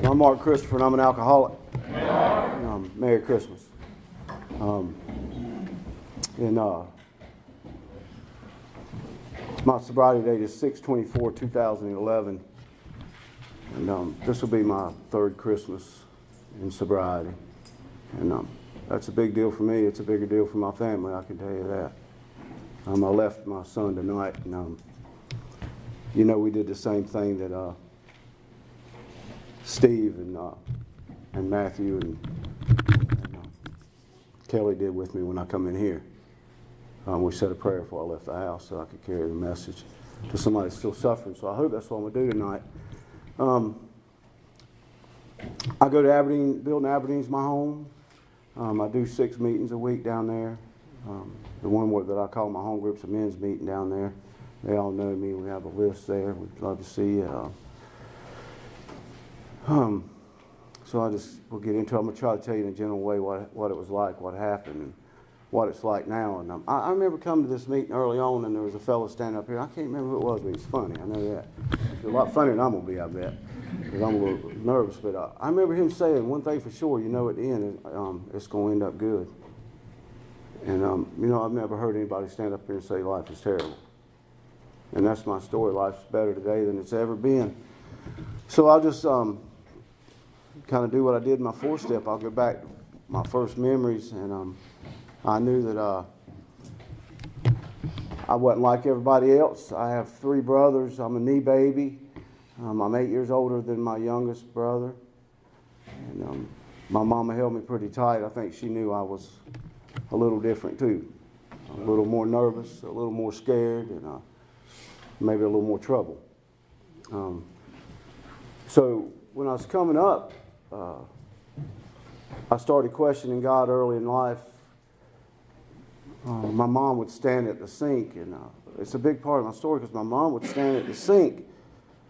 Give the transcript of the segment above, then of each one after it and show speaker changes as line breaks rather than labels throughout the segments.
I'm Mark Christopher, and I'm an alcoholic. Merry Christmas. My sobriety date is 6/24/2011, and this will be my third Christmas in sobriety. And that's a big deal for me. It's a bigger deal for my family, I can tell you that. I left my son tonight, and we did the same thing that Steve and Matthew and Kelly did with me when I come in here. We said a prayer before I left the house so I could carry the message to somebody still suffering. So I hope that's what I'm going to do tonight. I go to Aberdeen. Building Aberdeen's my home. I do 6 meetings a week down there. The one that I call my home group's a men's meeting down there. They all know me. We have a list there. We'd love to see you. So we'll get into it. I'm going to try to tell you in a general way what it was like, what happened, and what it's like now. And I remember coming to this meeting early on, and there was a fellow standing up here. I can't remember who it was, but he's funny. I know that. He's a lot funnier than I'm going to be, I bet, because I'm a little nervous. But I remember him saying one thing for sure, at the end, it's going to end up good. And, I've never heard anybody stand up here and say life is terrible. And that's my story. Life's better today than it's ever been. So I'll just kind of do what I did in my 4-step. I'll go back to my first memories, and I knew that I wasn't like everybody else. I have 3 brothers. I'm a knee baby. I'm 8 years older than my youngest brother. And my mama held me pretty tight. I think she knew I was a little different too. A little more nervous, a little more scared, and maybe a little more trouble. So when I was coming up, I started questioning God early in life. My mom would stand at the sink, and it's a big part of my story because my mom would stand at the sink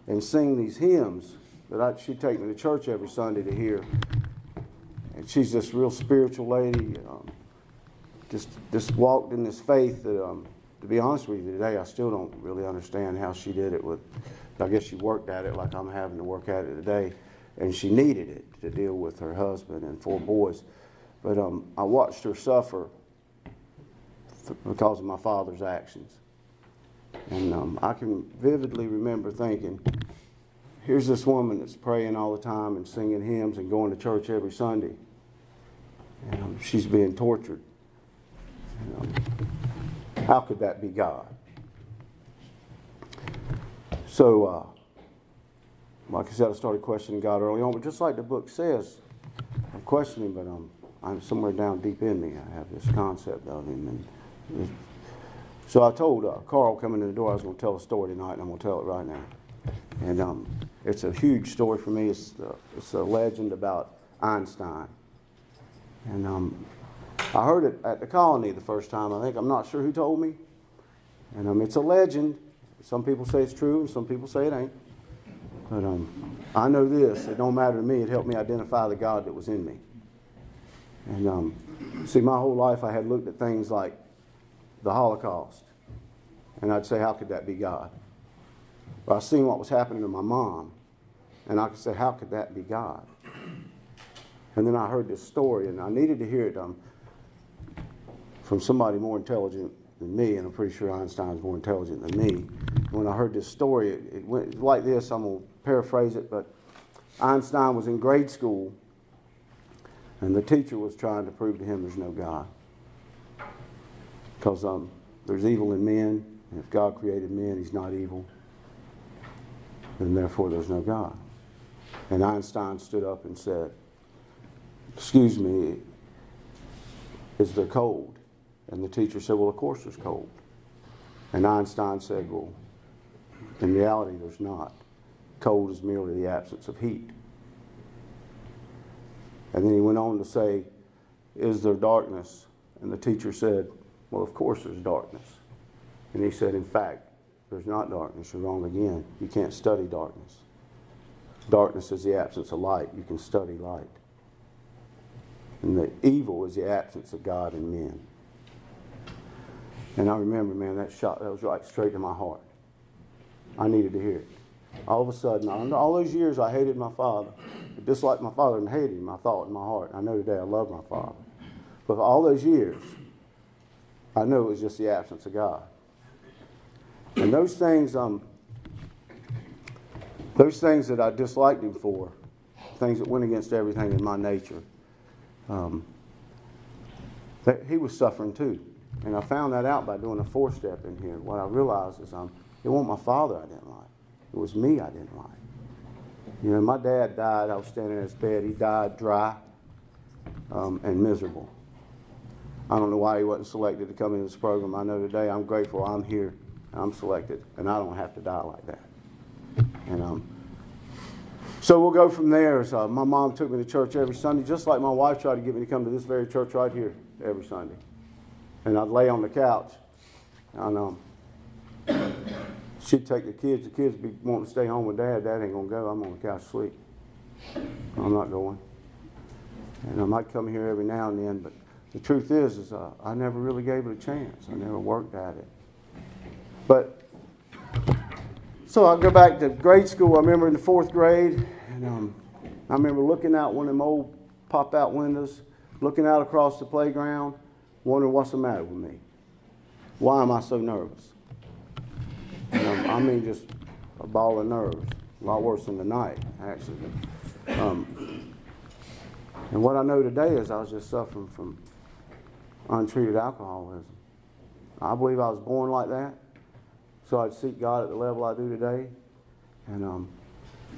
and sing these hymns that she'd take me to church every Sunday to hear. And she's this real spiritual lady, just walked in this faith that, to be honest with you today, I still don't really understand how she did it. I guess she worked at it like I'm having to work at it today. And she needed it to deal with her husband and 4 boys. But I watched her suffer because of my father's actions. And I can vividly remember thinking, here's this woman that's praying all the time and singing hymns and going to church every Sunday. And she's being tortured. And, how could that be God? So, like I said, I started questioning God early on, but just like the book says, I'm questioning, but I'm somewhere down deep in me. I have this concept of Him. So I told Carl coming in the door I was going to tell a story tonight, and I'm going to tell it right now. And it's a huge story for me. It's a legend about Einstein. And I heard it at the colony the first time. I'm not sure who told me. And it's a legend. Some people say it's true, and some people say it ain't. But I know this, it don't matter to me, it helped me identify the God that was in me. And see, my whole life I had looked at things like the Holocaust, and I'd say, how could that be God? But I seen what was happening to my mom, and I could say, how could that be God? And then I heard this story, and I needed to hear it from somebody more intelligent than me, and I'm pretty sure Einstein's more intelligent than me. When I heard this story, it went like this. I'm going to paraphrase it, but Einstein was in grade school, and the teacher was trying to prove to him there's no God. Because there's evil in men, and if God created men, He's not evil, and therefore there's no God. And Einstein stood up and said, excuse me, is there cold? And the teacher said, well, of course there's cold. And Einstein said, well, in reality, there's not. Cold is merely the absence of heat. And then he went on to say, is there darkness? And the teacher said, well, of course there's darkness. And he said, in fact, there's not darkness. You're wrong again. You can't study darkness. Darkness is the absence of light. You can study light. And the evil is the absence of God in men. And I remember, man, that was right straight to my heart. I needed to hear it. All of a sudden, all those years I hated my father. disliked my father and hated him. I thought in my heart. I know today I love my father. But for all those years, I know it was just the absence of God. And those things that I disliked him for, things that went against everything in my nature, that he was suffering too. And I found that out by doing a 4-step in here. What I realized is it wasn't my father I didn't like. It was me I didn't like. You know, my dad died. I was standing in his bed. He died dry and miserable. I don't know why he wasn't selected to come into this program. I know today I'm grateful I'm here. I'm selected, and I don't have to die like that. And so we'll go from there. My mom took me to church every Sunday, just like my wife tried to get me to come to this very church right here every Sunday. And I'd lay on the couch, and she'd take the kids. The kids would be wanting to stay home with Dad. Dad ain't going to go. I'm on the couch asleep. I'm not going. And I might come here every now and then, but the truth is I never really gave it a chance. I never worked at it. But so I go back to grade school. I remember in the 4th grade, and I remember looking out one of them old pop-out windows, looking out across the playground, wondering what's the matter with me. Why am I so nervous? And, I mean, just a ball of nerves. A lot worse than the night, actually. And what I know today is I was just suffering from untreated alcoholism. I believe I was born like that. So I'd seek God at the level I do today. And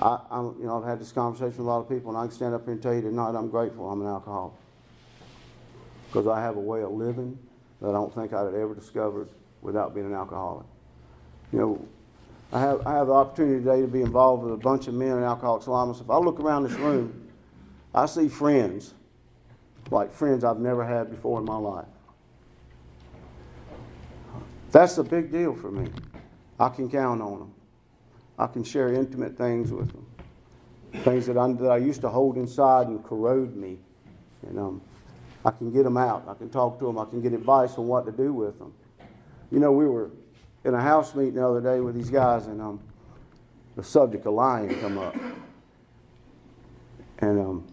I've had this conversation with a lot of people, and I can stand up here and tell you tonight I'm grateful I'm an alcoholic. Because I have a way of living that I don't think I'd have ever discovered without being an alcoholic. You know, I have the opportunity today to be involved with a bunch of men in Alcoholics Anonymous. If I look around this room, I see friends, like friends I've never had before in my life. That's a big deal for me. I can count on them. I can share intimate things with them. Things that I used to hold inside and corrode me. And I can get them out. I can talk to them. I can get advice on what to do with them. You know, we were in a house meeting the other day with these guys, and the subject of lying come up. And,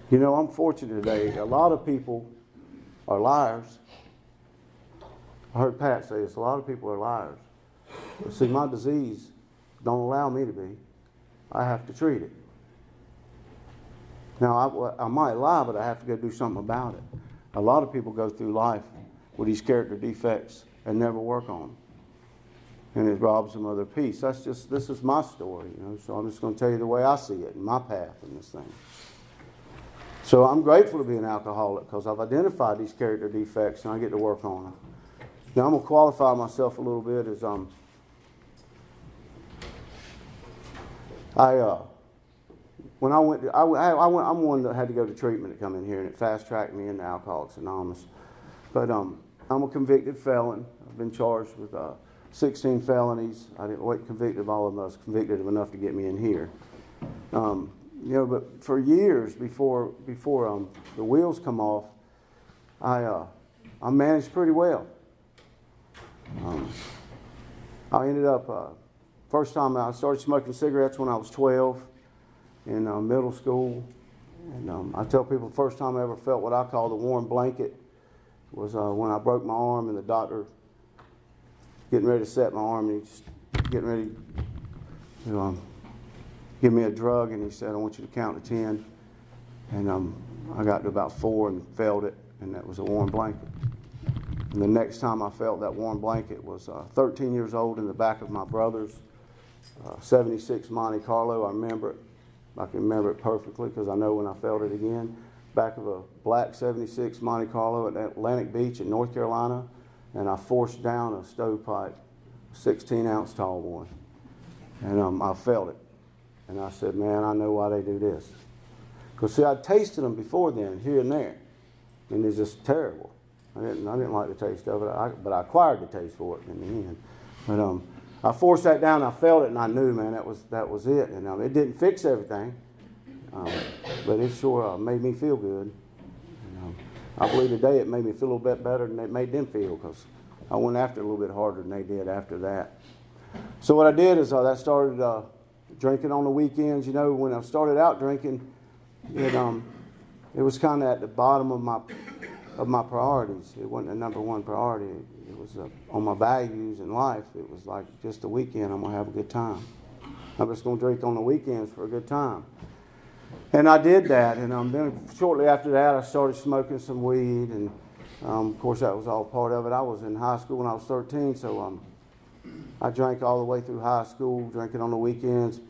you know, I'm fortunate today. A lot of people are liars. I heard Pat say this. A lot of people are liars. But see, my disease don't allow me to be. I have to treat it. Now, I might lie, but I have to go do something about it. A lot of people go through life with these character defects and never work on them. And it robs them of their peace. This is my story, you know, so I'm just going to tell you the way I see it and my path in this thing. So I'm grateful to be an alcoholic because I've identified these character defects and I get to work on them. Now, I'm going to qualify myself a little bit as when I went, I'm one that had to go to treatment to come in here, and it fast-tracked me into Alcoholics Anonymous. But I'm a convicted felon. I've been charged with 16 felonies. I didn't wait convicted of all of them. I was convicted of enough to get me in here. You know, but for years before the wheels come off, I managed pretty well. I ended up first time I started smoking cigarettes when I was 12 in middle school. And I tell people the first time I ever felt what I call the warm blanket was when I broke my arm and the doctor getting ready to set my arm, and he's getting ready to give me a drug, and he said, I want you to count to 10. And I got to about 4 and felt it, and that was a warm blanket. And the next time I felt that warm blanket was 13 years old in the back of my brother's 76 Monte Carlo. I remember it. I can remember it perfectly because I know when I felt it again. Back of a black 76 Monte Carlo at Atlantic Beach in North Carolina, and I forced down a stovepipe, 16-ounce tall one. And I felt it. And I said, man, I know why they do this. Because, see, I'd tasted them before then, here and there, and it's just terrible. I didn't like the taste of it, but I acquired the taste for it in the end. But I forced that down, I felt it, and I knew, man, that was it. And it didn't fix everything, but it sure made me feel good. And, I believe today it made me feel a little bit better than it made them feel, because I went after it a little bit harder than they did after that. So what I did is that started drinking on the weekends. You know, when I started out drinking, it was kind of at the bottom of my priorities. It wasn't the number one priority. It was on my values in life. It was like, just the weekend, I'm going to have a good time. I'm just going to drink on the weekends for a good time. And I did that, and then shortly after that, I started smoking some weed, and of course, that was all part of it. I was in high school when I was 13, so I drank all the way through high school, drinking on the weekends,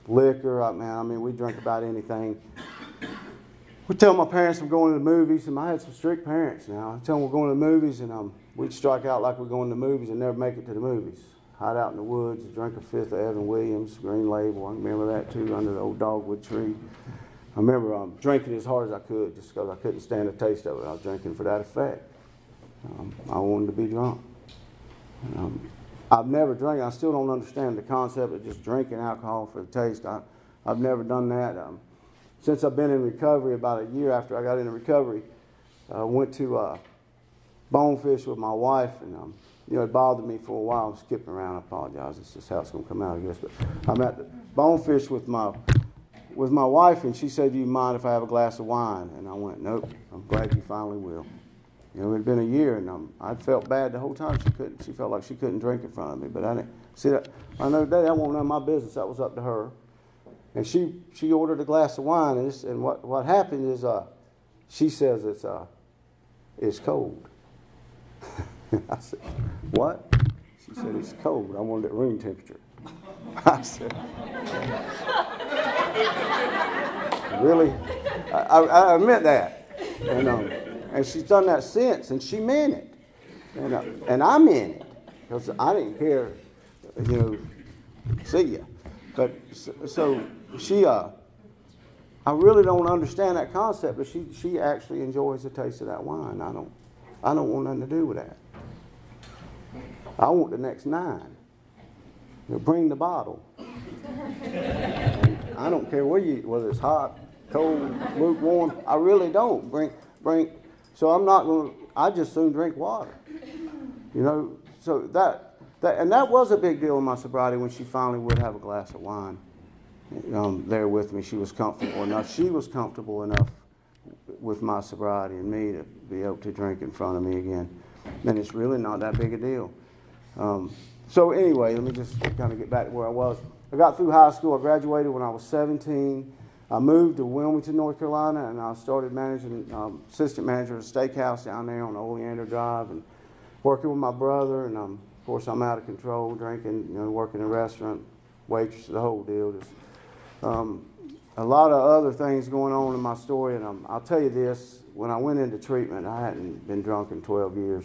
liquor. I mean, we drank about anything. We tell my parents I'm going to the movies, and I had some strict parents now. I tell them we're going to the movies, and we'd strike out like we're going to the movies and never make it to the movies. Hide out in the woods, drink a fifth of Evan Williams, Green Label. I remember that too, under the old dogwood tree. I remember drinking as hard as I could just because I couldn't stand the taste of it. I was drinking for that effect. I wanted to be drunk. I've never drank. I still don't understand the concept of just drinking alcohol for the taste. I've never done that. Since I've been in recovery, about a year after I got into recovery, I went to Bonefish with my wife, and it bothered me for a while. I'm skipping around. I apologize. It's just how it's going to come out, I guess. But I'm at the Bonefish with my wife, and she said, "Do you mind if I have a glass of wine?" And I went, "Nope. I'm glad you finally will." It had been a year, and I'd felt bad the whole time. She felt like she couldn't drink in front of me, but I didn't see that. I know that wasn't none of my business. That was up to her. And she ordered a glass of wine, and what happened is she says it's cold. I said, "What?" She said, "It's cold. I wanted it room temperature." I said, "Really?" I admit that, and she's done that since, and she meant it, and I meant it because I didn't care, see ya. But so she, I really don't understand that concept, but she actually enjoys the taste of that wine. I don't want nothing to do with that. I want the next 9. Bring the bottle. And I don't care whether it's hot, cold, lukewarm. I really don't. Bring. So I'm not going to. I just soon drink water. So that was a big deal in my sobriety when she finally would have a glass of wine. There with me, she was comfortable enough. She was comfortable enough with my sobriety and me to be able to drink in front of me again. And it's really not that big a deal. So anyway, let me just kind of get back to where I was. I got through high school. I graduated when I was 17. I moved to Wilmington, North Carolina, and I started managing, assistant manager of a steakhouse down there on Oleander Drive, and working with my brother. And of course, I'm out of control, drinking, working in a restaurant, waitress, the whole deal. Just a lot of other things going on in my story. And I'll tell you this: when I went into treatment, I hadn't been drunk in 12 years.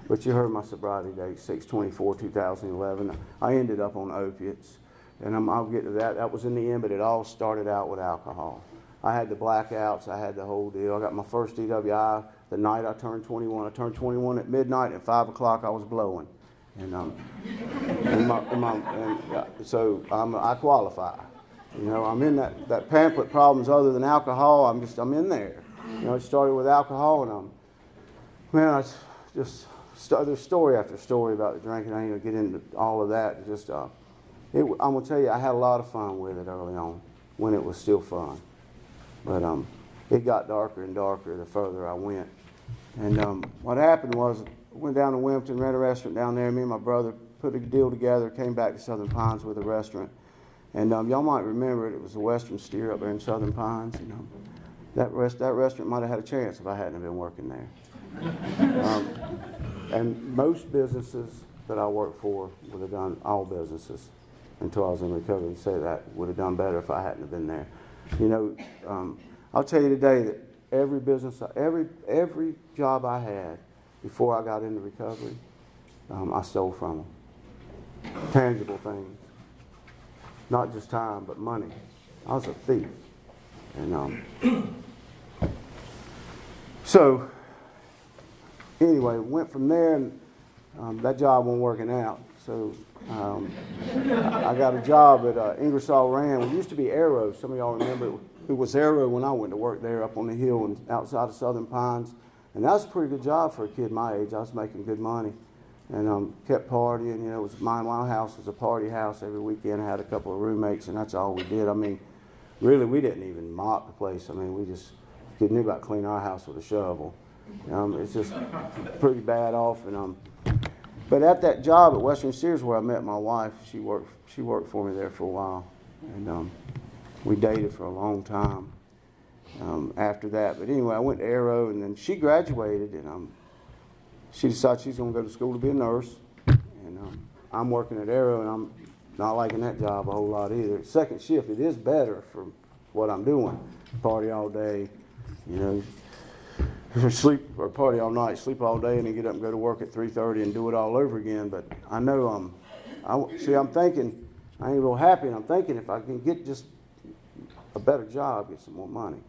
But you heard my sobriety date, 6/24/2011. I ended up on opiates, and I'll get to that. That was in the end, but it all started out with alcohol. I had the blackouts. I had the whole deal. I got my first DWI the night I turned 21. I turned 21 at midnight. At 5 o'clock, I was blowing, so I qualify. I'm in that pamphlet, problems other than alcohol. I'm in there. It started with alcohol, and I just. There's story after story about the drinking. I ain't gonna get into all of that. I'm gonna tell you, I had a lot of fun with it early on, when it was still fun. But it got darker and darker the further I went. And what happened was, I went down to Wilmington, ran a restaurant down there. Me and my brother put a deal together, came back to Southern Pines with a restaurant. And y'all might remember it was a Western Steer up there in Southern Pines. That restaurant might have had a chance if I hadn't been working there. And most businesses that I worked for would have done, all businesses, until I was in recovery, say that would have done better if I hadn't have been there. I'll tell you today that every business, every job I had before I got into recovery, I stole from them. Tangible things. Not just time, but money. I was a thief. And so, anyway, went from there, and that job wasn't working out. So I got a job at Ingersoll Rand. It used to be Arrow. Some of y'all remember it was Arrow when I went to work there up on the hill and outside of Southern Pines. And that was a pretty good job for a kid my age. I was making good money. and kept partying. You know, it was my house was a party house every weekend. I had a couple of roommates, and that's all we did. I mean, really, we didn't even mop the place. I mean, we just couldn't about clean our house with a shovel. It's just pretty bad off. And but at that job at Western Sears where I met my wife, she worked for me there for a while, and we dated for a long time after that. But anyway, I went to Arrow, and then she graduated, and she decided she's going to go to school to be a nurse. And I'm working at Arrow, and I'm not liking that job a whole lot either. Second shift, it is better for what I'm doing. Party all day, you know, sleep or party all night, sleep all day, and then get up and go to work at 3:30 and do it all over again. But I know I'm thinking I ain't real happy, and I'm thinking if I can get just a better job, get some more money,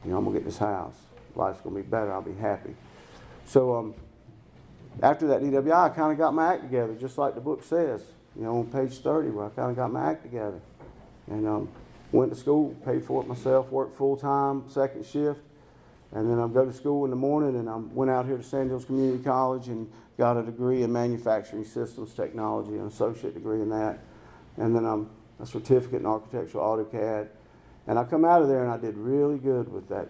you know, I'm gonna get this house. Life's gonna be better. I'll be happy. So after that DWI, I kind of got my act together, just like the book says. You know, on page 30, where I kind of got my act together, and went to school, paid for it myself, worked full time, second shift. And then I'd go to school in the morning, and I went out here to Sand Hills Community College and got a degree in manufacturing systems technology, an associate degree in that. And then a certificate in architectural AutoCAD. And I come out of there and I did really good with that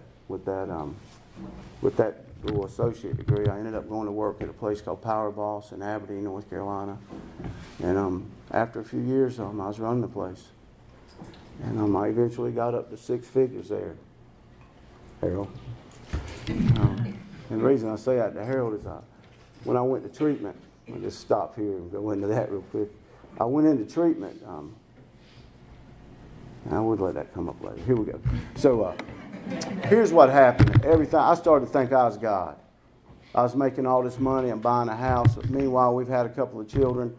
little associate degree. I ended up going to work at a place called Power Boss in Aberdeen, North Carolina. And after a few years, I was running the place. And I eventually got up to 6 figures there. Harold. And the reason I say that to Harold is when I went to treatment, I'll just stop here and go into that real quick. I went into treatment. I would let that come up later. Here we go. So here's what happened. Everything I started to think I was God. I was making all this money. I'm buying a house. Meanwhile, we've had a couple of children.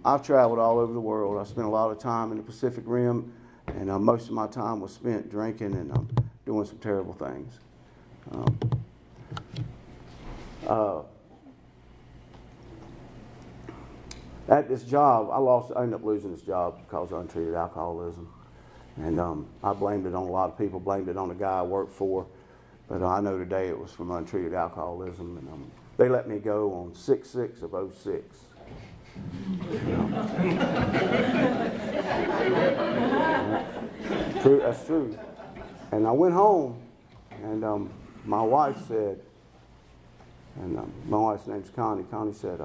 I've traveled all over the world. I spent a lot of time in the Pacific Rim, and most of my time was spent drinking and doing some terrible things. At this job, I ended up losing this job because of untreated alcoholism. And I blamed it on a lot of people, blamed it on the guy I worked for. But I know today it was from untreated alcoholism. And they let me go on 6/6 of 06. True, that's true. And I went home, and my wife said, and my wife's name's Connie. Connie said,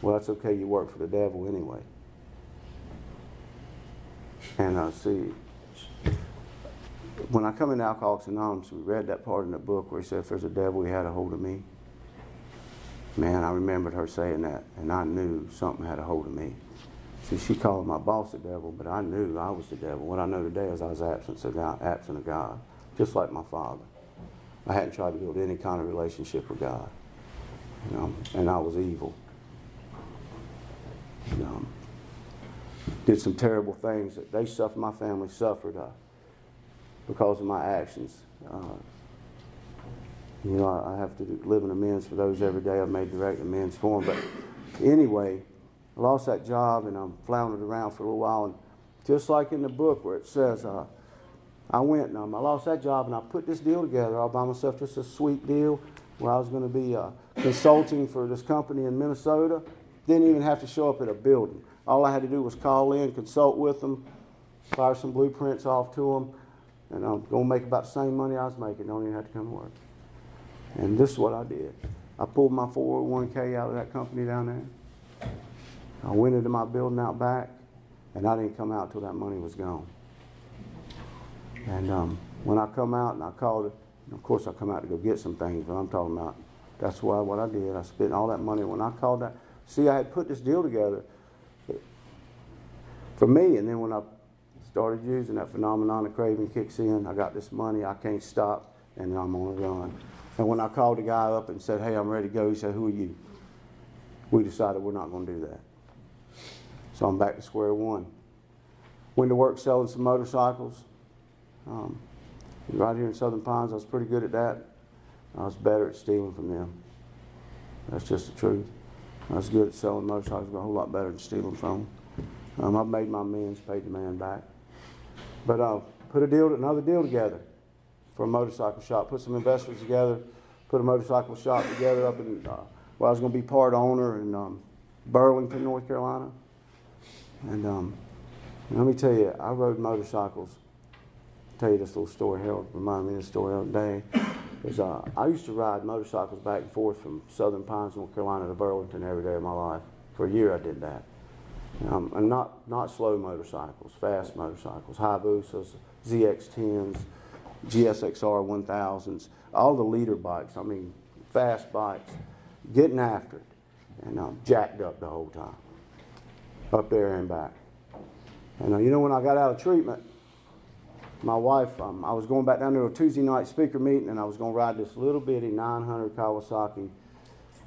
well, that's okay, you work for the devil anyway. And see, when I come into Alcoholics Anonymous, we read that part in the book where he said, if there's a devil, he had a hold of me. Man, I remembered her saying that, and I knew something had a hold of me. See, she called my boss the devil, but I knew I was the devil. What I know today is I was absent of God, just like my father. I hadn't tried to build any kind of relationship with God, you know, and I was evil. Did some terrible things that they suffered, my family suffered because of my actions. You know, I have to live in amends for those every day. I've made direct amends for them. But anyway, I lost that job, and I'm floundered around for a little while. And just like in the book where it says, I went and I lost that job, and I put this deal together all by myself, just a sweet deal where I was going to be consulting for this company in Minnesota. Didn't even have to show up at a building. All I had to do was call in, consult with them, fire some blueprints off to them, and I'm going to make about the same money I was making. Don't even have to come to work. And this is what I did. I pulled my 401k out of that company down there. I went into my building out back, and I didn't come out until that money was gone. And when I come out and I called it, and of course I come out to go get some things, but I'm talking about that's what I did. I spent all that money. When I called that, see, I had put this deal together for me, and then when I started using that phenomenon of craving kicks in, I got this money, I can't stop, and I'm on a run. And when I called the guy up and said, hey, I'm ready to go, he said, who are you? We decided we're not going to do that. So I'm back to square one. Went to work selling some motorcycles. Right here in Southern Pines, I was pretty good at that. I was better at stealing from them. That's just the truth. I was good at selling motorcycles, but a whole lot better than stealing from them. I've made my amends, paid the man back. But put another deal together for a motorcycle shop. Put some investors together, put a motorcycle shop together up in where I was going to be part owner in Burlington, North Carolina. And let me tell you, I rode motorcycles. I'll tell you this little story. Harold reminded me of this story the other day. I used to ride motorcycles back and forth from Southern Pines, North Carolina to Burlington every day of my life. For a year I did that. And not slow motorcycles, fast motorcycles, Hayabusas, ZX10s, GSXR 1000s, all the leader bikes, I mean fast bikes, getting after it. And jacked up the whole time, up there and back. And when I got out of treatment, my wife, I was going back down to a Tuesday night speaker meeting, and I was going to ride this little bitty 900 Kawasaki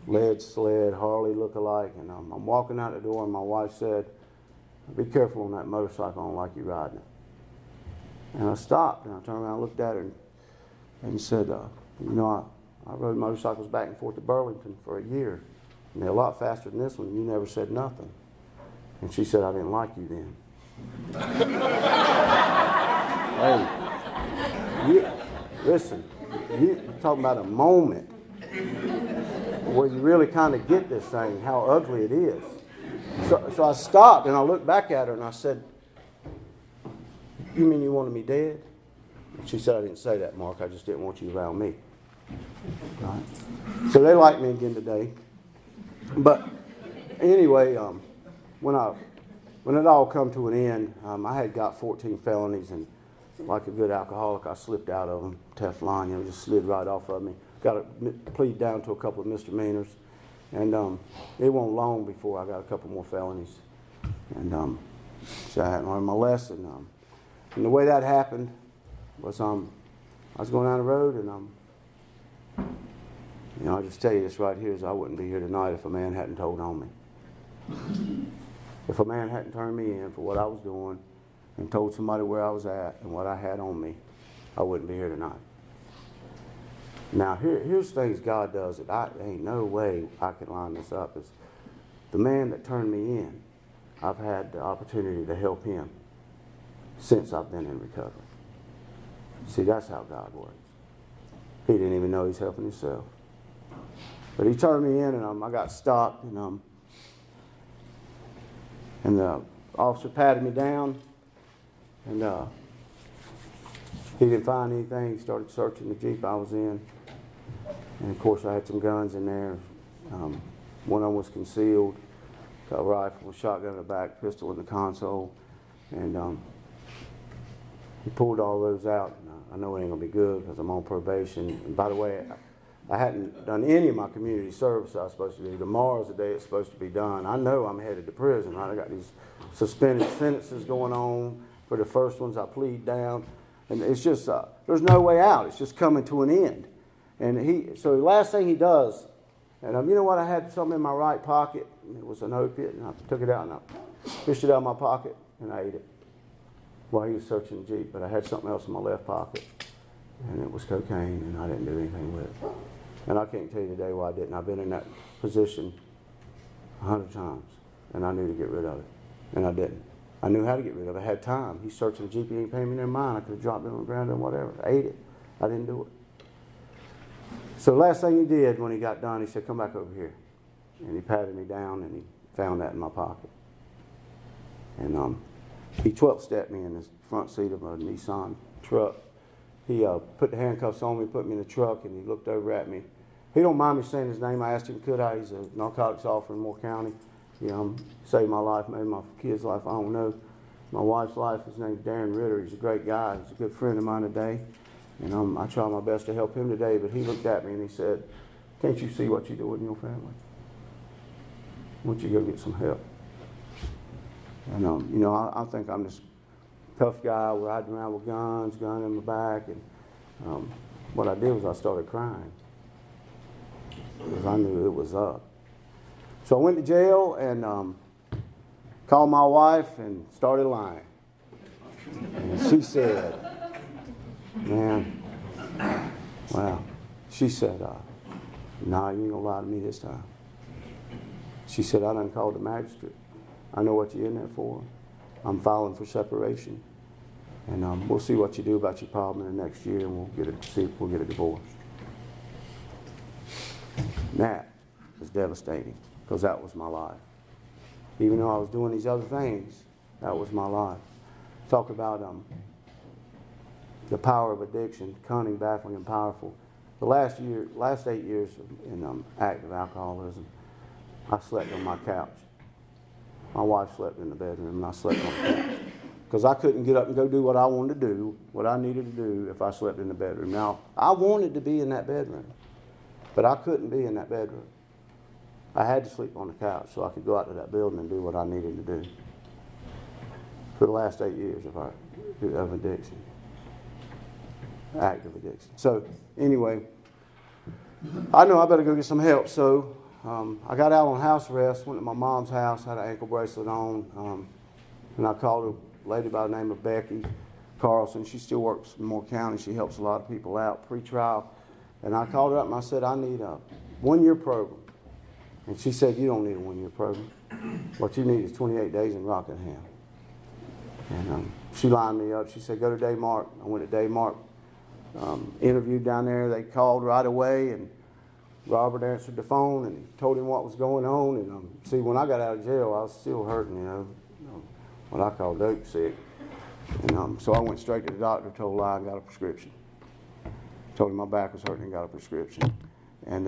lead sled, Harley look-alike, and I'm walking out the door, and my wife said, "Be careful on that motorcycle, I don't like you riding it." And I stopped, and I turned around and looked at her and said, I rode motorcycles back and forth to Burlington for a year, and they're a lot faster than this one, and you never said nothing. And she said, "I didn't like you then." Hey, listen, you're talking about a moment where you really kind of get this thing, how ugly it is. So I stopped and I looked back at her and I said, "You mean you wanted me dead?" She said, "I didn't say that, Mark. I just didn't want you around me." Right? So they like me again today. But anyway, when it all come to an end, I had got 14 felonies, and like a good alcoholic, I slipped out of them. Teflon, just slid right off of me. Got plead down to a couple of misdemeanors, and it wasn't long before I got a couple more felonies. And so I hadn't learned my lesson. And the way that happened was I was going down the road, and I'll just tell you this right here is I wouldn't be here tonight if a man hadn't told on me. If a man hadn't turned me in for what I was doing and told somebody where I was at and what I had on me, I wouldn't be here tonight. Now, here's things God does that there ain't no way I can line this up. Is the man that turned me in, I've had the opportunity to help him since I've been in recovery. See, that's how God works. He didn't even know he's helping himself. But he turned me in, and I got stopped, and the officer patted me down, and he didn't find anything. He started searching the Jeep I was in, and of course I had some guns in there. One of them was concealed, got a rifle, a shotgun in the back, pistol in the console, and he pulled all those out. And I know it ain't gonna be good because I'm on probation. And by the way, I hadn't done any of my community service I was supposed to do. Tomorrow's the day it's supposed to be done. I know I'm headed to prison, right? I got these suspended sentences going on. For the first ones, I plead down. And it's just, there's no way out. It's just coming to an end. And so the last thing he does, and you know what? I had something in my right pocket. It was an opiate, and I took it out, and I fished it out of my pocket, and I ate it while he was searching the Jeep. But I had something else in my left pocket, and it was cocaine, and I didn't do anything with it. And I can't tell you today why I didn't. I've been in that position 100 times, and I knew to get rid of it, and I didn't. I knew how to get rid of it. I had time. He's searching the Jeep. He ain't paying me their mind. I could have dropped it on the ground and whatever. I ate it. I didn't do it. So the last thing he did when he got done, he said, "Come back over here." And he patted me down, and he found that in my pocket. And he 12-stepped me in the front seat of a Nissan truck. He put the handcuffs on me, put me in the truck, and he looked over at me. He don't mind me saying his name. I asked him, could I? He's a narcotics officer in Moore County. Saved my life, maybe my kid's life, I don't know. My wife's life, his name's Darren Ritter. He's a great guy. He's a good friend of mine today. And I try my best to help him today, but he looked at me and he said, "Can't you see what you're doing in your family? Why don't you go get some help?" And, I think I'm this tough guy riding around with guns, gun in my back. And what I did was I started crying because I knew it was up. So I went to jail and called my wife and started lying. And she said, "Man, wow." She said, "Nah, you ain't gonna lie to me this time." She said, "I done called the magistrate. I know what you're in there for. I'm filing for separation. And we'll see what you do about your problem in the next year, and see if we'll get a divorce." And that was devastating because that was my life. Even though I was doing these other things, that was my life. Talk about the power of addiction, cunning, baffling, and powerful. The last 8 years in active alcoholism, I slept on my couch. My wife slept in the bedroom, and I slept on the couch. Because I couldn't get up and go do what I wanted to do, what I needed to do if I slept in the bedroom. Now, I wanted to be in that bedroom, but I couldn't be in that bedroom. I had to sleep on the couch so I could go out to that building and do what I needed to do. For the last 8 years of addiction, active addiction. So anyway, I know I better go get some help. So I got out on house arrest, went to my mom's house, had an ankle bracelet on, and I called a lady by the name of Becky Carlson. She still works in Moore County. She helps a lot of people out pre-trial. And I called her up and I said, I need a 1-year program. And she said, you don't need a 1-year program. What you need is 28 days in Rockingham. And she lined me up. She said, go to Daymark. I went to Daymark, interviewed down there. They called right away, and Robert answered the phone and told him what was going on. And see, when I got out of jail, I was still hurting, what I call dope sick. And so I went straight to the doctor, told a lie, and got a prescription. Told him my back was hurting and got a prescription. And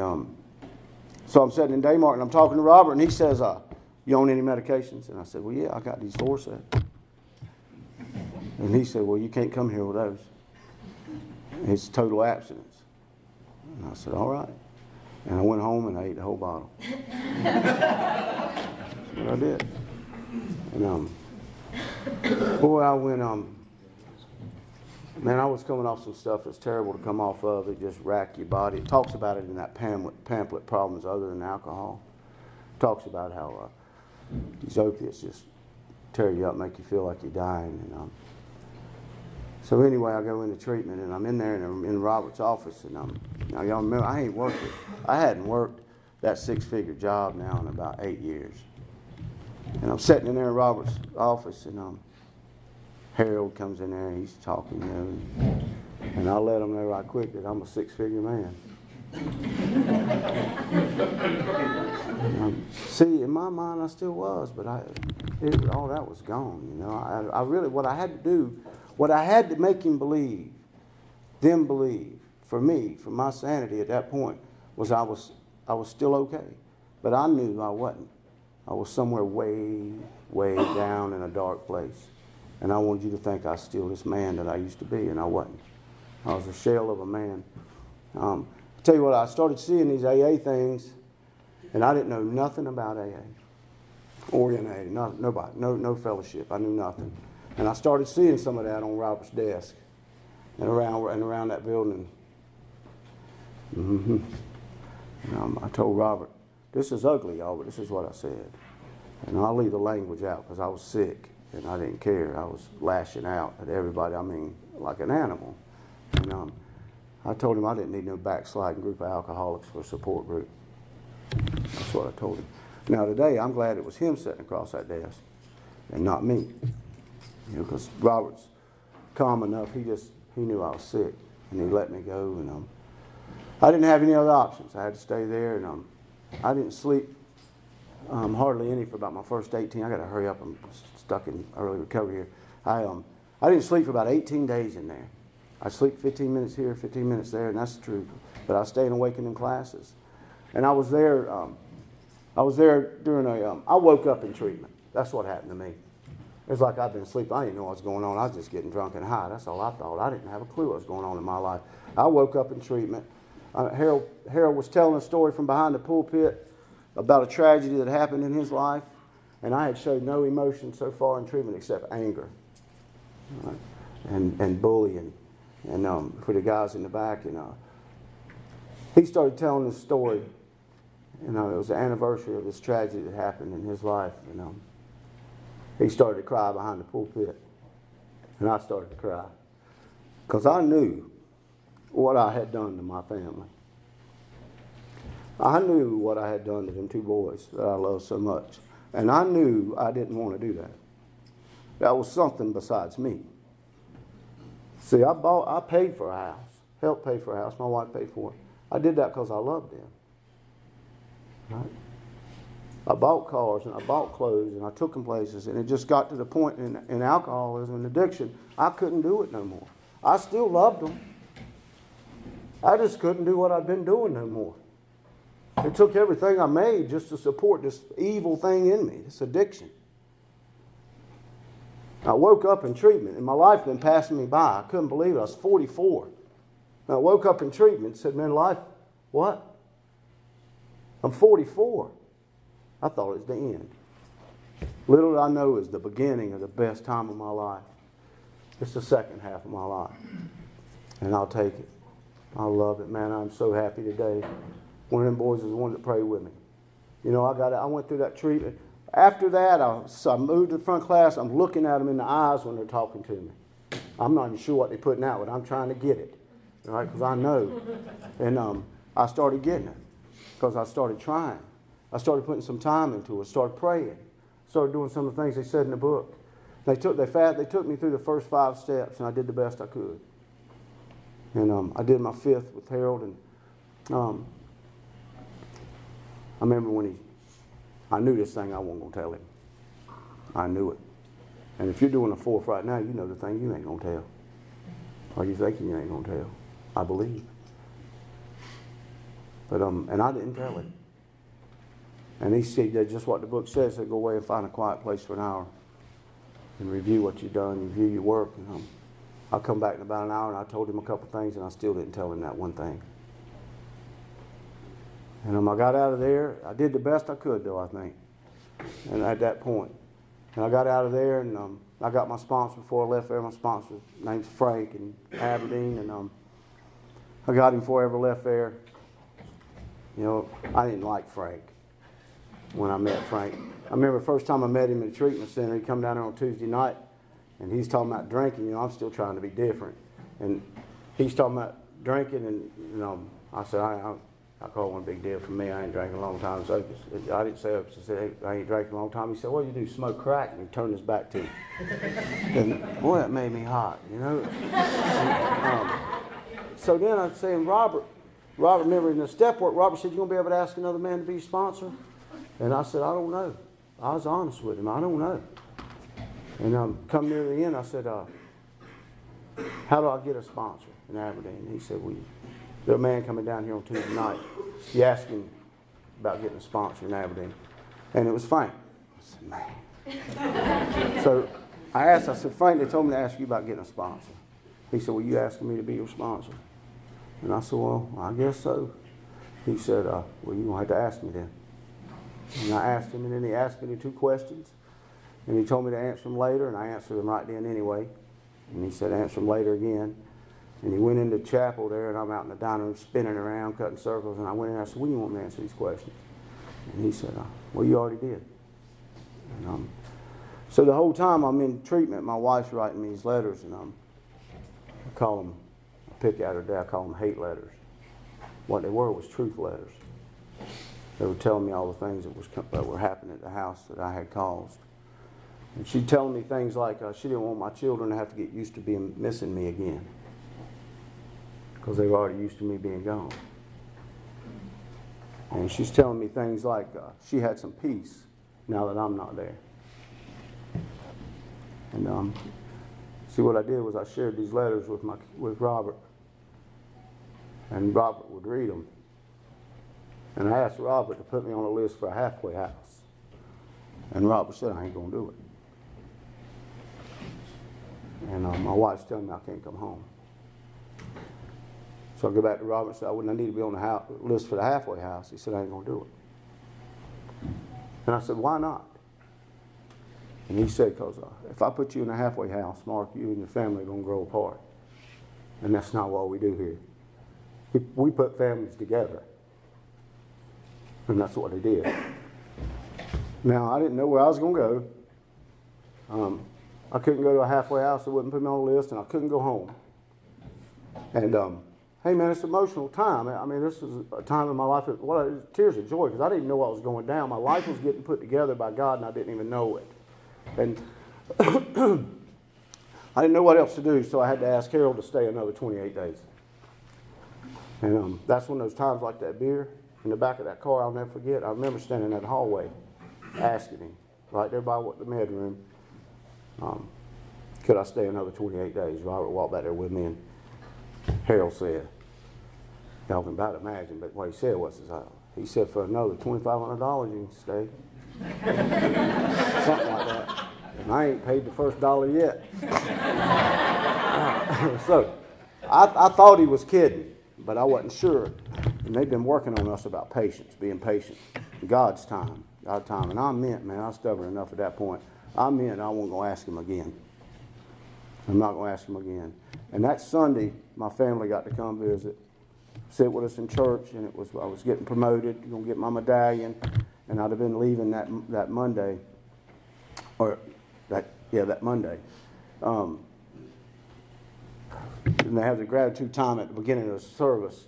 so I'm sitting in Daymark, and I'm talking to Robert, and he says, you on any medications? And I said, well, yeah, I got these 4 sets. And he said, well, you can't come here with those. It's total abstinence. And I said, all right. And I went home and I ate the whole bottle. That's what I did. And boy, I went, man, I was coming off some stuff that's terrible to come off of. It just racked your body. It talks about it in that pamphlet, Problems Other Than Alcohol. It talks about how these opiates just tear you up, make you feel like you're dying. And so anyway, I go into treatment, and I'm in there, and I'm in Robert's office, and now y'all remember, I hadn't worked that 6-figure job now in about 8 years. And I'm sitting in there in Robert's office, and Harold comes in there, and he's talking, and I let him know right quick that I'm a 6-figure man. See, in my mind, I still was, but all that was gone. I really, what I had to do, what I had to make him believe, them believe, for me, for my sanity at that point, was I was still okay. But I knew I wasn't. I was somewhere way, way down in a dark place. And I wanted you to think I was still this man that I used to be, and I wasn't. I was a shell of a man. I'll tell you what, I started seeing these AA things, and I didn't know nothing about AA or NA, nobody, no fellowship. I knew nothing. And I started seeing some of that on Robert's desk and around that building. And, I told Robert, this is ugly, y'all, but this is what I said. And I'll leave the language out because I was sick and I didn't care. I was lashing out at everybody, like an animal. And I told him I didn't need no backsliding group of alcoholics for a support group. That's what I told him. Now today, I'm glad it was him sitting across that desk and not me. Because Robert's calm enough, he knew I was sick, and he let me go, and I didn't have any other options. I had to stay there, and I didn't sleep hardly any for about my first 18. I got to hurry up. I'm stuck in early recovery here. I didn't sleep for about 18 days in there. I sleep 15 minutes here, 15 minutes there, and that's the truth. But I stayed awake in them classes, and I was there. I during I woke up in treatment. That's what happened to me. It's like I've been asleep. I didn't know what was going on. I was just getting drunk and high. That's all I thought. I didn't have a clue what was going on in my life. I woke up in treatment. Harold was telling a story from behind the pulpit about a tragedy that happened in his life, and I had showed no emotion so far in treatment except anger, right? and bullying, and for the guys in the back. And he started telling this story. It was the anniversary of this tragedy that happened in his life, and he started to cry behind the pulpit, and I started to cry because I knew what I had done to my family. I knew what I had done to them 2 boys that I loved so much, and I knew I didn't want to do that. That was something besides me. See, I paid for a house, helped pay for a house. My wife paid for it. I did that because I loved them. Right? I bought cars and I bought clothes and I took them places, and it just got to the point in alcoholism and addiction, I couldn't do it no more. I still loved them. I just couldn't do what I'd been doing no more. It took everything I made just to support this evil thing in me, this addiction. I woke up in treatment, and my life had been passing me by. I couldn't believe it. I was 44. And I woke up in treatment and said, man, life, what? I'm 44. I thought it was the end. Little did I know it was the beginning of the best time of my life. It's the second half of my life. And I'll take it. I love it, man. I'm so happy today. One of them boys was the one that prayed with me. You know, I went through that treatment. After that, I moved to the front class. I'm looking at them in the eyes when they're talking to me. I'm not even sure what they're putting out, but I'm trying to get it, right? Because I know. And I started getting it because I started trying. I started putting some time into it. Started praying. Started doing some of the things they said in the book. They took me through the first 5 steps, and I did the best I could. And I did my 5th with Harold, and I remember when I knew this thing I wasn't going to tell him. I knew it. And if you're doing a 4th right now, you know the thing you ain't going to tell. Or you thinking you ain't going to tell. I believe. But and I didn't tell him. And he said that just what the book says, said go away and find a quiet place for an hour and review what you've done, review your work. And I'll come back in about an hour, and I told him a couple things, and I still didn't tell him that one thing. And I got out of there. I did the best I could, though, I think, and at that point. And I got out of there, and I got my sponsor before I left there. My sponsor's name's Frank in Aberdeen, and I got him before I ever left there. You know, I didn't like Frank when I met Frank. I remember the first time I met him in the treatment center. He come down there on Tuesday night, and he's talking about drinking. You know, I'm still trying to be different. And he's talking about drinking, and, you know, I said, I call it one big deal for me. I ain't drinking a long time. So I didn't say it. I said, hey, I ain't drinking a long time. He said, what do you do, smoke crack? And he turned his back to me. And boy, that made me hot, you know. And, so then I was saying, Robert, remember in the step work, Robert said, you going to be able to ask another man to be your sponsor? And I said, I don't know. I was honest with him. I don't know. And come near the end, I said, how do I get a sponsor in Aberdeen? And he said, there's a man coming down here on Tuesday night. You asked him about getting a sponsor in Aberdeen. And it was Frank. I said, man. So I said, Frank, they told me to ask you about getting a sponsor. He said, well, you asking me to be your sponsor? And I said, well, I guess so. He said, well, you're going to have to ask me then. And I asked him, and then he asked me the 2 questions. And he told me to answer them later, and I answered them right then anyway. And he said, answer them later again. And he went into chapel there, and I'm out in the dining room spinning around, cutting circles. And I went in and I said, when do you want me to answer these questions? And he said, well, you already did. And, so the whole time I'm in treatment, my wife's writing me these letters, and I call them, I pick at her day, I call them hate letters. What they were was truth letters. They were telling me all the things that were happening at the house that I had caused. And she'd tell me things like she didn't want my children to have to get used to missing me again, because they were already used to me being gone. And she's telling me things like she had some peace now that I'm not there. And see, what I did was I shared these letters with Robert, and Robert would read them. And I asked Robert to put me on a list for a halfway house. And Robert said, I ain't going to do it. And my wife's telling me I can't come home. So I go back to Robert and say, I need to be on the list for the halfway house. He said, I ain't going to do it. And I said, why not? And he said, because if I put you in a halfway house, Mark, you and your family are going to grow apart. And that's not what we do here. We put families together. And that's what they did. Now, I didn't know where I was going to go. I couldn't go to a halfway house that wouldn't put me on the list, and I couldn't go home. And, hey, man, it's an emotional time. I mean, this is a time in my life, tears of joy, because I didn't know what was going down. My life was getting put together by God, and I didn't even know it. And I didn't know what else to do, so I had to ask Harold to stay another 28 days. And that's when those times like that beer, in the back of that car, I'll never forget. I remember standing in that hallway asking him, right there by the bedroom, could I stay another 28 days? Robert walked back there with me, and Harold said, y'all can about imagine, but what he said was, he said, for another $2,500 you can stay. Something like that. And I ain't paid the first dollar yet. So I thought he was kidding, but I wasn't sure. And they've been working on us about patience, being patient. God's time. And I meant, man, I was stubborn enough at that point. I meant I wasn't going to ask him again. I'm not going to ask him again. And that Sunday, my family got to come visit, sit with us in church, and I was getting promoted, going to get my medallion, and I'd have been leaving that Monday, that Monday. And they have the gratitude time at the beginning of the service,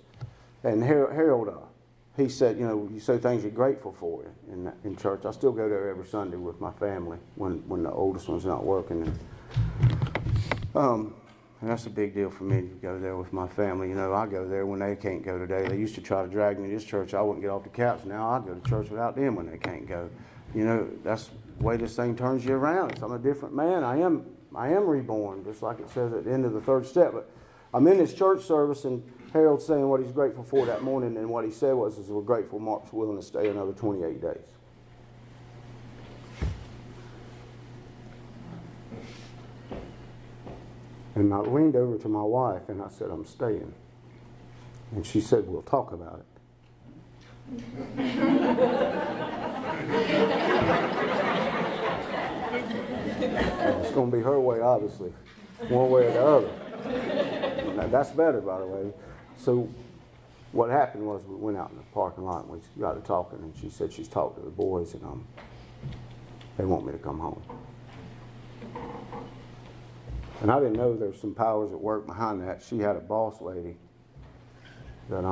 and Harold, he said, you say things you're grateful for in church. I still go there every Sunday with my family when the oldest one's not working. And that's a big deal for me to go there with my family. I go there when they can't go today. They used to try to drag me to this church. I wouldn't get off the couch. Now I go to church without them when they can't go. That's the way this thing turns you around. I'm a different man. I am reborn, just like it says at the end of the third step. But I'm in this church service, and Harold's saying what he's grateful for that morning, and what he said was, we're grateful Mark's willing to stay another 28 days. And I leaned over to my wife, and I said, I'm staying. And she said, we'll talk about it. It's going to be her way, obviously, one way or the other. Now, that's better, by the way. So what happened was we went out in the parking lot, and we got to talking, and she said she's talked to the boys, and they want me to come home. And I didn't know there was some powers at work behind that. She had a boss lady that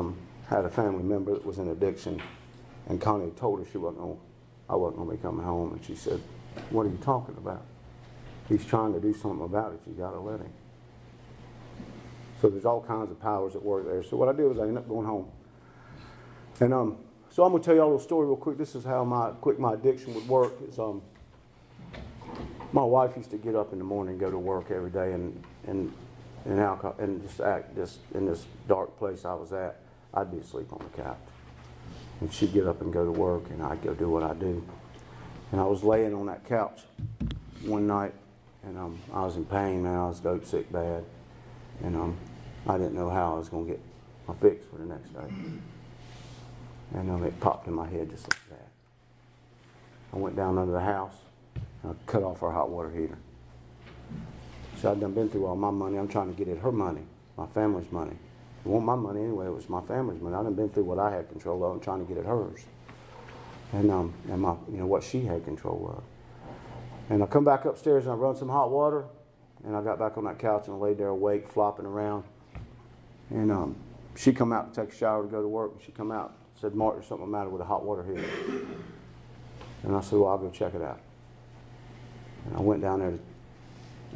had a family member that was in addiction, and Connie told her I wasn't going to be coming home, and she said, what are you talking about? He's trying to do something about it. You got to let him. So there's all kinds of powers at work there. So what I did was I ended up going home. And so I'm going to tell you all a little story real quick. This is how my addiction would work. My wife used to get up in the morning and go to work every day, and alcohol, and just act in this dark place I was at. I'd be asleep on the couch, and she'd get up and go to work, and I'd go do what I do. And I was laying on that couch one night, and I was in pain, man. I was dope sick bad, and I didn't know how I was going to get my fix for the next day. And it popped in my head just like that. I went down under the house. I cut off her hot water heater. So I'd done been through all my money. I'm trying to get at her money, my family's money. It wasn't my money anyway. It was my family's money. I'd done been through what I had control of. I'm trying to get at hers, and my what she had control of. And I come back upstairs and I run some hot water, and I got back on that couch and I laid there awake, flopping around. And she come out to take a shower to go to work, and she come out and said, Mark, there's something the matter with the hot water heater. And I said, well, I'll go check it out. And I went down there to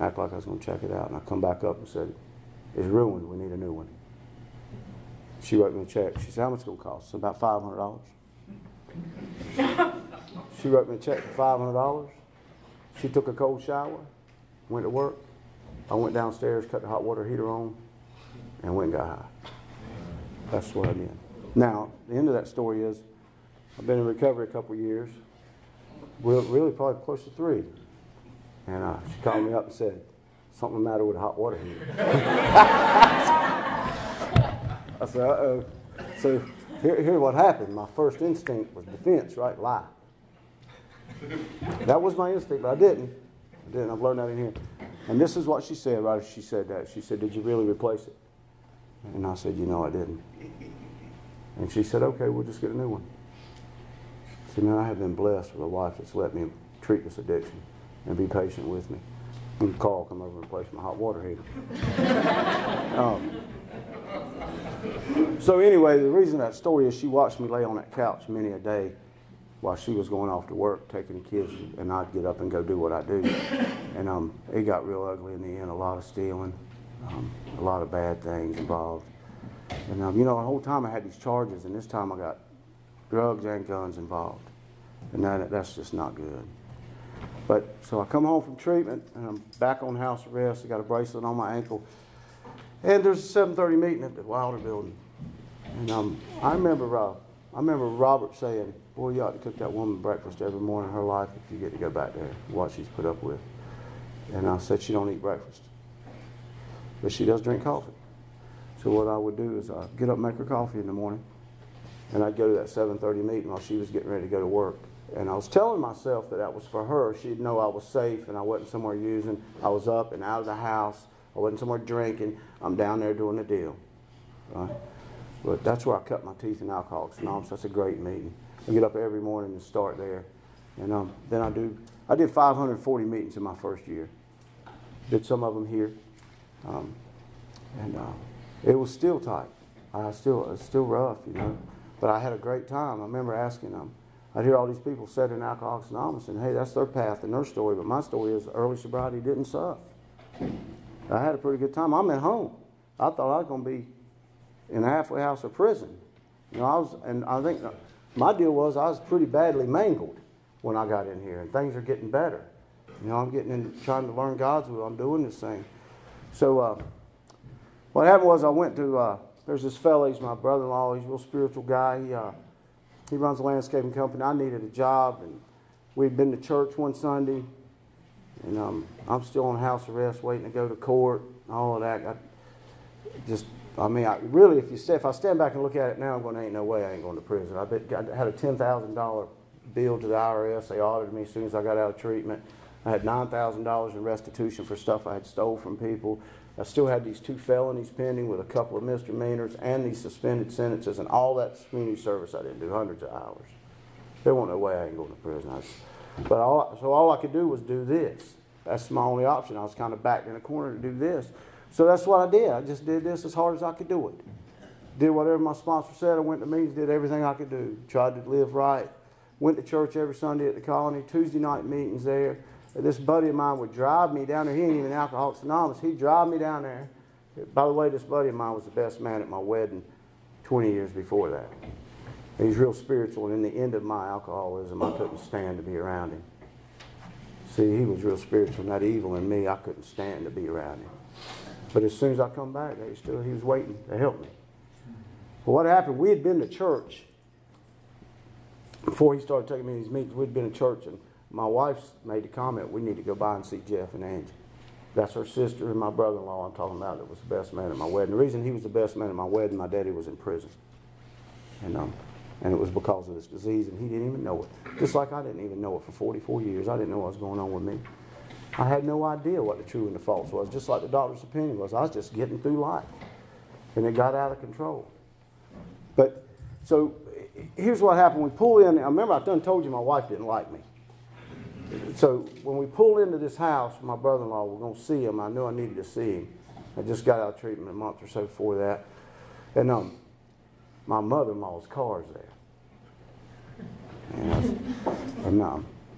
act like I was going to check it out. And I come back up and said, it's ruined. We need a new one. She wrote me a check. She said, how much is it going to cost? I said, about $500. She wrote me a check for $500. She took a cold shower, went to work. I went downstairs, cut the hot water heater on, and went and got high. That's what I did. Now, the end of that story is, I've been in recovery a couple of years. Really probably close to 3. And she called me up and said, something the matter with the hot water heater. I said, uh-oh. So here's what happened. My first instinct was defense, right? Lie. That was my instinct, but I didn't. I've learned that in here. And this is what she said, right? She said that. She said, did you really replace it? And I said, I didn't. And she said, okay, we'll just get a new one. I said, man, I have been blessed with a wife that's let me treat this addiction and be patient with me. And Carl come over and replace my hot water heater. So anyway, the reason that story is she watched me lay on that couch many a day while she was going off to work, taking the kids, and I'd get up and go do what I do. And it got real ugly in the end, a lot of stealing, a lot of bad things involved. And the whole time I had these charges, and this time I got drugs and guns involved. And that's just not good. But so I come home from treatment, and I'm back on house arrest. I got a bracelet on my ankle. And there's a 7:30 meeting at the Wilder building. And I remember Robert saying, boy, you ought to cook that woman breakfast every morning in her life if you get to go back there and what she's put up with. And I said, she don't eat breakfast. But she does drink coffee. So what I would do is I'd get up and make her coffee in the morning. And I'd go to that 7:30 meeting while she was getting ready to go to work. And I was telling myself that was for her. She'd know I was safe and I wasn't somewhere using. I was up and out of the house. I wasn't somewhere drinking. I'm down there doing the deal. Right? But that's where I cut my teeth in Alcoholics Anonymous. That's a great meeting. I get up every morning and start there. And then I did 540 meetings in my first year. Did some of them here. It was still tight. It's still rough, you know. But I had a great time. I remember asking them. I'd hear all these people said in Alcoholics Anonymous, and hey, that's their path and their story. But my story is early sobriety didn't suck. I had a pretty good time. I'm at home. I thought I was going to be in a halfway house or prison. You know, I think my deal was I was pretty badly mangled when I got in here, and things are getting better. You know, I'm getting in, trying to learn God's will. I'm doing this thing. So what happened was I went to, there's this fellow, he's my brother-in-law. He's a real spiritual guy. He runs a landscaping company. I needed a job, and we'd been to church one Sunday, and I'm still on house arrest waiting to go to court, and all of that. Really, if I stand back and look at it now, I'm going, ain't no way I ain't going to prison. I had a $10,000 bill to the IRS. They audited me as soon as I got out of treatment. I had $9,000 in restitution for stuff I had stole from people. I still had these 2 felonies pending with a couple of misdemeanors and these suspended sentences and all that community service I didn't do, hundreds of hours. There wasn't no way I ain't going to prison. So all I could do was do this. That's my only option. I was kind of backed in a corner to do this. So that's what I did. I just did this as hard as I could do it. Did whatever my sponsor said. I went to meetings, did everything I could do. Tried to live right. Went to church every Sunday at the colony, Tuesday night meetings there. This buddy of mine would drive me down there. He ain't even Alcoholics Anonymous. He'd drive me down there. By the way, this buddy of mine was the best man at my wedding 20 years before that. He's real spiritual, and in the end of my alcoholism, I couldn't stand to be around him. See, he was real spiritual, and that evil in me, I couldn't stand to be around him. But as soon as I come back, he was waiting to help me. But what happened, we had been to church. Before he started taking me to these meetings, we'd been to church, and my wife made the comment, we need to go by and see Jeff and Angie. That's her sister and my brother-in-law I'm talking about that was the best man at my wedding. The reason he was the best man at my wedding, my daddy was in prison. And it was because of this disease, and he didn't even know it. Just like I didn't even know it for 44 years. I didn't know what was going on with me. I had no idea what the true and the false was, just like the doctor's opinion was. I was just getting through life. And it got out of control. But, so, here's what happened. We pull in, I remember I done told you my wife didn't like me. So when we pulled into this house, my brother-in-law, we're going to see him. I knew I needed to see him. I just got out of treatment a month or so before that. And my mother-in-law's car's there.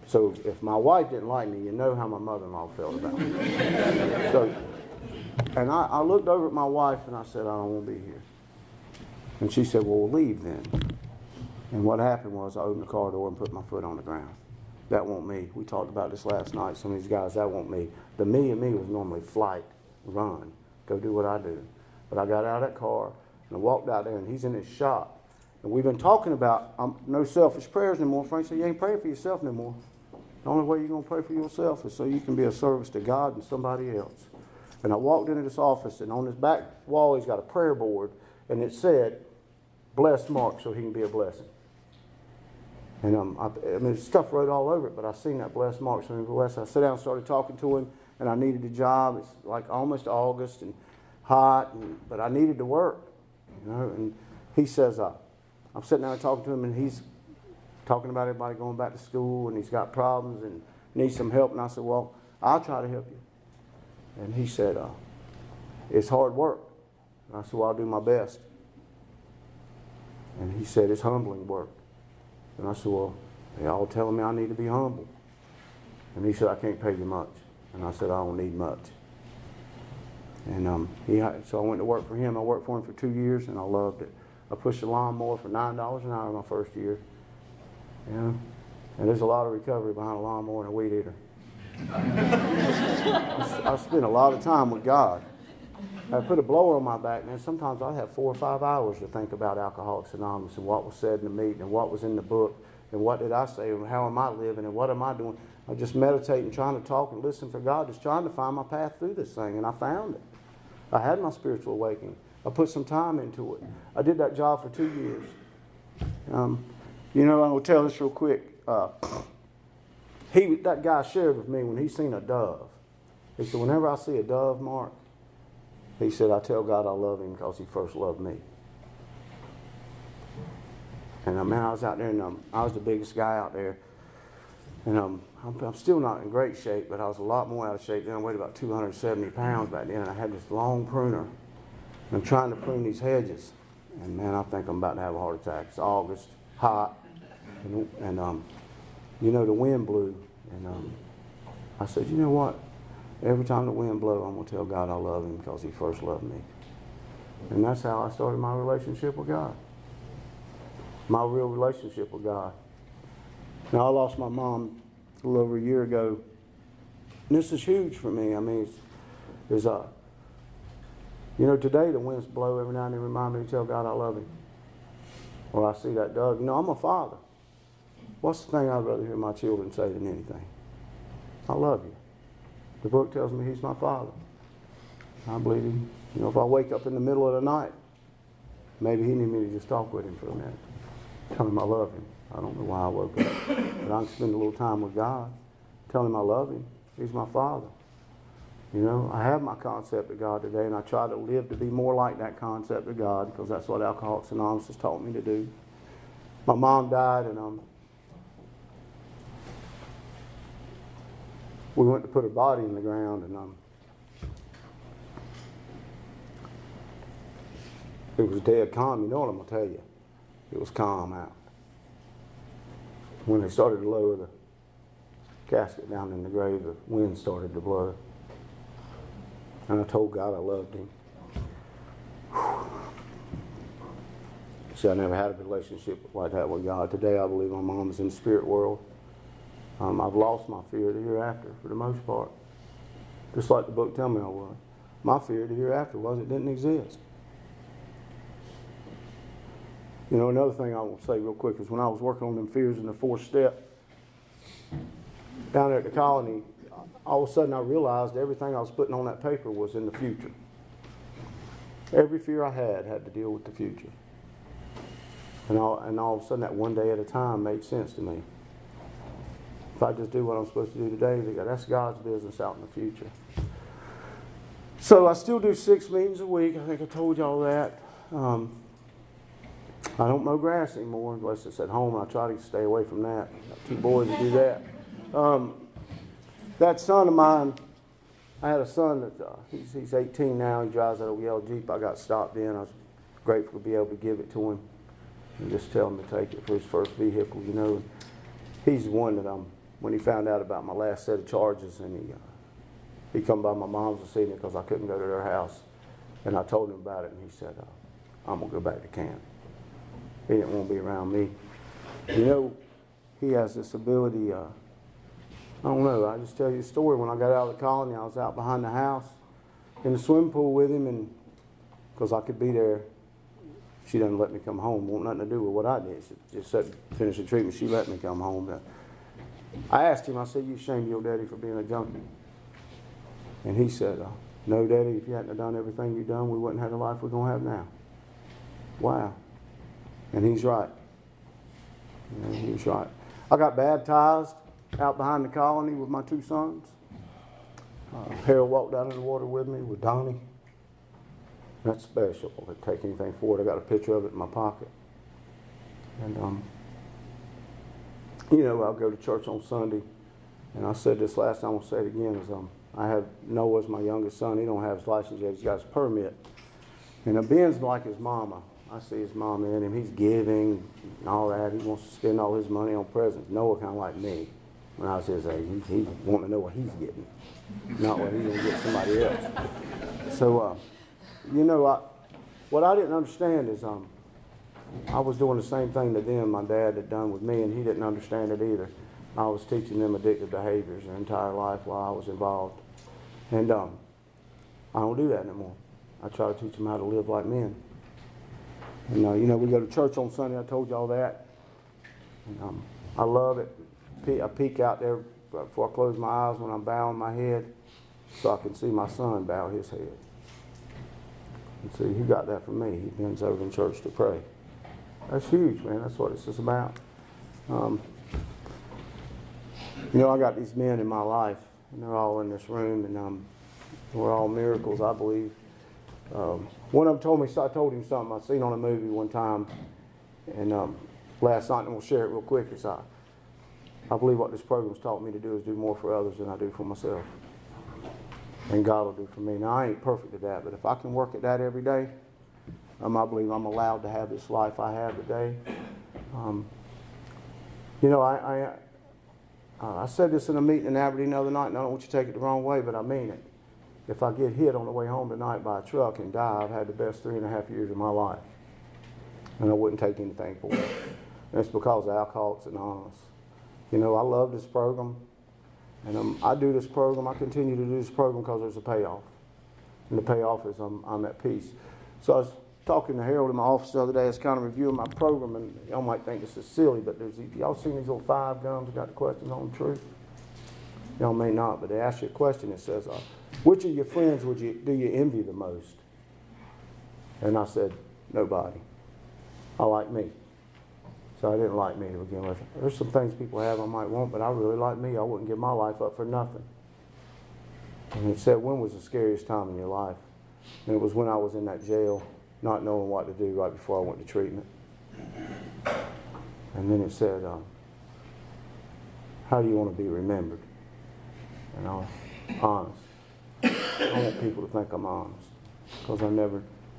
So if my wife didn't like me, you know how my mother-in-law felt about me. And I looked over at my wife and I said, I don't want to be here. And she said, well, we'll leave then. And what happened was I opened the car door and put my foot on the ground. That wasn't me. We talked about this last night. Some of these guys, that wasn't me. The me in me was normally flight, run, go do what I do. But I got out of that car and I walked out there, and he's in his shop. And we've been talking about no selfish prayers anymore. Frank said, you ain't praying for yourself anymore. The only way you're going to pray for yourself is so you can be a service to God and somebody else. And I walked into this office, and on his back wall, he's got a prayer board, and it said, bless Mark so he can be a blessing. And there's stuff wrote all over it, but I seen that bless Mark so he can be a blessing. I sat down and started talking to him, and I needed a job. It's like almost August and hot, but I needed to work. You know, and he says, I'm sitting there talking to him, and he's talking about everybody going back to school, and he's got problems and needs some help. And I said, well, I'll try to help you. And he said, it's hard work. And I said, well, I'll do my best. And he said, it's humbling work. And I said, well, they all telling me I need to be humble. And he said, I can't pay you much. And I said, I don't need much. And so I went to work for him. I worked for him for 2 years, and I loved it. I pushed a lawnmower for $9 an hour my first year. You know? And there's a lot of recovery behind a lawnmower and a weed eater. I spent a lot of time with God. I put a blower on my back, man. Sometimes I'd have 4 or 5 hours to think about Alcoholics Anonymous and what was said in the meeting and what was in the book and what did I say and how am I living and what am I doing. I just meditating, trying to talk and listen for God, just trying to find my path through this thing, and I found it. I had my spiritual awakening. I put some time into it. I did that job for 2 years. You know, I'm going to tell this real quick. That guy shared with me when he seen a dove. He said, whenever I see a dove, Mark, he said, I tell God I love him because he first loved me. And man, I was out there, and I was the biggest guy out there. And I'm still not in great shape, but I was a lot more out of shape then. I weighed about 270 pounds back then, and I had this long pruner. And I'm trying to prune these hedges. And man, I think I'm about to have a heart attack. It's August, hot, and you know, the wind blew. And I said, you know what? Every time the wind blows, I'm going to tell God I love him because he first loved me. And that's how I started my relationship with God. My real relationship with God. Now, I lost my mom a little over a year ago. And this is huge for me. I mean, you know, today the winds blow every now and then remind me to tell God I love him. Or I see that dove. You know, I'm a father. What's the thing I'd rather hear my children say than anything? I love you. The book tells me he's my father. I believe him. You know, if I wake up in the middle of the night, maybe he needs me to just talk with him for a minute. Tell him I love him. I don't know why I woke up. But I can spend a little time with God. Tell him I love him. He's my father. You know, I have my concept of God today, and I try to live to be more like that concept of God because that's what Alcoholics Anonymous has taught me to do. My mom died, and we went to put her body in the ground, and it was dead calm. You know what I'm going to tell you? It was calm out. When they started to lower the casket down in the grave, the wind started to blow. And I told God I loved him. See, I never had a relationship like that with God. Today I believe my mom is in the spirit world. I've lost my fear of the hereafter for the most part. Just like the book tells me I was. My fear of the hereafter was it didn't exist. You know, another thing I want to say real quick is when I was working on them fears in the 4th step, down there at the colony, all of a sudden I realized everything I was putting on that paper was in the future. Every fear I had to deal with the future. And all of a sudden that one day at a time made sense to me. If I just do what I'm supposed to do today, that's God's business out in the future. So I still do 6 meetings a week. I think I told y'all that. I don't mow grass anymore unless it's at home. I try to stay away from that. Got 2 boys that do that. That son of mine, I had a son that he's 18 now. He drives that old yellow Jeep I got stopped in. I was grateful to be able to give it to him and just tell him to take it for his first vehicle, you know. He's the one that when he found out about my last set of charges, and he come by my mom's to see me because I couldn't go to their house. And I told him about it, and he said, I'm going to go back to camp. He didn't want to be around me. You know, he has this ability, I don't know, I just tell you a story. When I got out of the colony, I was out behind the house in the swimming pool with him, and because I could be there. She doesn't let me come home. Want nothing to do with what I did. She just said, finish the treatment. She let me come home. But I asked him, I said, you ashamed of your daddy for being a junkie? And he said, no, Daddy, if you hadn't have done everything you've done, we wouldn't have the life we're going to have now. Wow. And he's right. You know, he was right. I got baptized out behind the colony with my 2 sons. Harold walked down in the water with me with Donnie. That's special. I could take anything for it. I got a picture of it in my pocket. And, you know, I'll go to church on Sunday. And I said this last time, I'll say it again, is I have Noah's my youngest son. He don't have his license yet. He's got his permit. And Ben's like his mama. I see his mama in him. He's giving and all that. He wants to spend all his money on presents. Noah kind of like me. When I was his age, he's wanting to know what he's getting, not what he's going to get somebody else. So, you know, what I didn't understand is I was doing the same thing to them my dad had done with me, and he didn't understand it either. I was teaching them addictive behaviors their entire life while I was involved. And I don't do that anymore. I try to teach them how to live like men. And you know, we go to church on Sunday, I told you all that. And, I love it. I peek out there before I close my eyes when I'm bowing my head so I can see my son bow his head. And see, he got that from me. He bends over in church to pray. That's huge, man. That's what it's just about. You know, I got these men in my life, and they're all in this room, and we're all miracles, I believe. One of them told me, so I told him something I seen on a movie one time, and last night, and we'll share it real quick, is I believe what this program's taught me to do is do more for others than I do for myself. And God will do for me. Now, I ain't perfect at that, but if I can work at that every day, I believe I'm allowed to have this life I have today. You know, I said this in a meeting in Aberdeen the other night, and I don't want you to take it the wrong way, but I mean it. If I get hit on the way home tonight by a truck and die, I've had the best 3.5 years of my life. And I wouldn't take anything for it. And it's because of Alcoholics Anonymous. You know, I love this program. And I do this program, I continue to do this program because there's a payoff. And the payoff is I'm at peace. So I was talking to Harold in my office the other day, I was kind of reviewing my program, and y'all might think this is silly, but y'all seen these little 5 gums that got the questions on the truth? Y'all may not, but they ask you a question that says, which of your friends do you envy the most? And I said, nobody. I like me. So I didn't like me to begin with. There's some things people have I might want, but I really like me. I wouldn't give my life up for nothing. And it said, when was the scariest time in your life? And it was when I was in that jail, not knowing what to do right before I went to treatment. And then it said, how do you want to be remembered? And I was honest. I want people to think I'm honest, because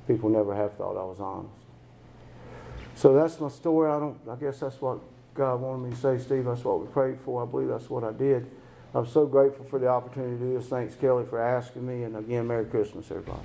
people never have thought I was honest. So that's my story. I guess that's what God wanted me to say, Steve. That's what we prayed for. I believe that's what I did. I'm so grateful for the opportunity to do this. Thanks, Kelly, for asking me. And again, Merry Christmas, everybody.